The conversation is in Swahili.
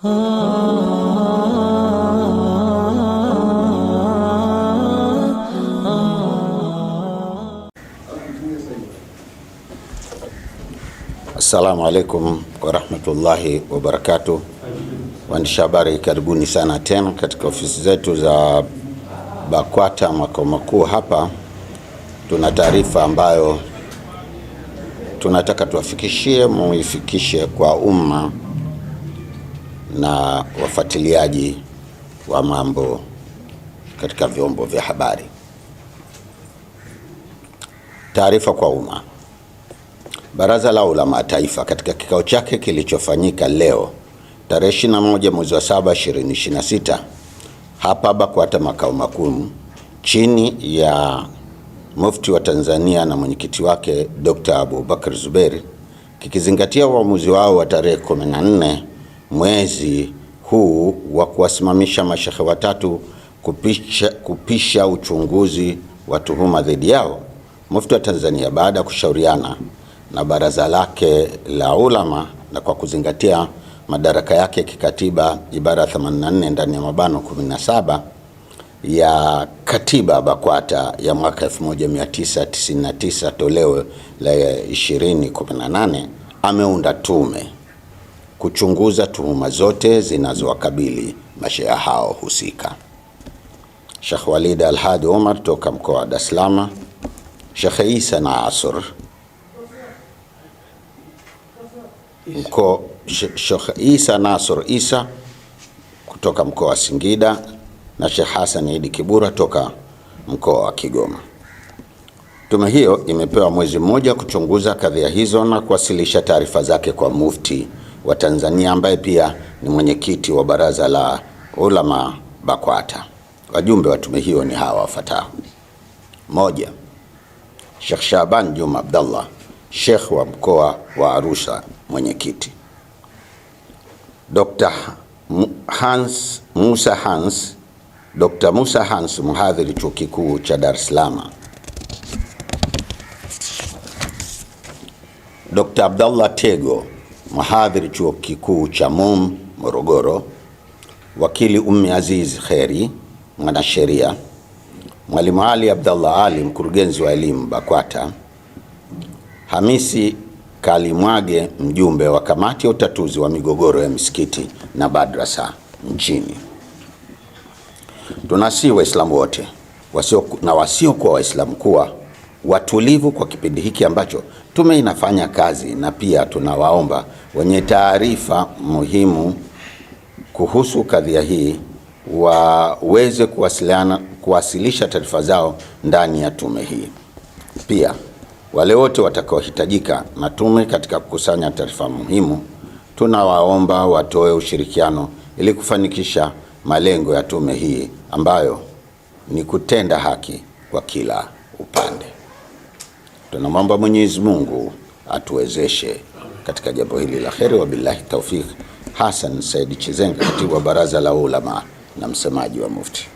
Assalamu alaikum warahmatullahi wabarakatuh. Waandishi habari, karibuni sana tena katika ofisi zetu za BAKWATA makao makuu hapa. Tuna taarifa ambayo tunataka muifikishe kwa umma na wafuatiliaji wa mambo katika vyombo vya habari. Taarifa kwa umma. Baraza la Ulama Taifa katika kikao chake kilichofanyika leo tarehe 21 mwezi wa 7 2026 hapa BAKWATA makao makuu chini ya Mufti wa Tanzania na mwenyekiti wake Dr. Abubakar Zuberi, kikizingatia uamuzi wao wa tarehe 14 mwezi huu wa kuwasimamisha mashehe watatu kupisha uchunguzi wa tuhuma dhidi yao, Mufti wa Tanzania baada ya kushauriana na baraza lake la ulama na kwa kuzingatia madaraka yake kikatiba ibara 84 ndani ya mabano 17 ya katiba BAKWATA ya mwaka 1999 toleo la 2018, ameunda tume kuchunguza tuhuma zote zinazowakabili mashehe hao husika. Sheikh Walid Al-Hadi Omar toka mkoa wa Dar es Salaam, Sheikh Isa Nasr Sheikh Isa Nasr Isa kutoka mkoa wa Singida na Sheikh Hassan Idi Kibura toka mkoa wa Kigoma. Tume hiyo imepewa mwezi mmoja kuchunguza kadhia hizo na kuwasilisha taarifa zake kwa Mufti wa Tanzania ambaye pia ni mwenyekiti wa Baraza la Ulama BAKWATA. Wajumbe wa tume hiyo ni hawa wafuatao: 1. Sheikh Shaban Juma Abdallah, Sheikh wa mkoa wa Arusha, mwenyekiti. Dr. Musa Hans, mhadhiri chuo kikuu cha Dar es Salaam. Dr. Abdallah Tego, mhadhiri chuo kikuu cha MUM Morogoro. Wakili Ummi Aziz Kheri, mwanasheria. Mwalimu Ali Abdallah Ali, mkurugenzi wa elimu BAKWATA. Hamisi Kalimwage, mjumbe wa kamati ya utatuzi wa migogoro ya misikiti na madrasa nchini. Tunasihi Waislamu wote wasiokuwa Waislamu kuwa watulivu kwa kipindi hiki ambacho tume inafanya kazi, na pia tunawaomba wenye taarifa muhimu kuhusu kadhia hii waweze kuwasilisha taarifa zao ndani ya tume hii. Pia wale wote watakaohitajika na tume katika kukusanya taarifa muhimu, tunawaomba watoe ushirikiano ili kufanikisha malengo ya tume hii ambayo ni kutenda haki kwa kila upande. Tunamwomba Mwenyezi Mungu atuwezeshe katika jambo hili la kheri. Wa billahi tawfik. Hassan Said Chizenga, katibu wa Baraza la Ulama na msemaji wa Mufti.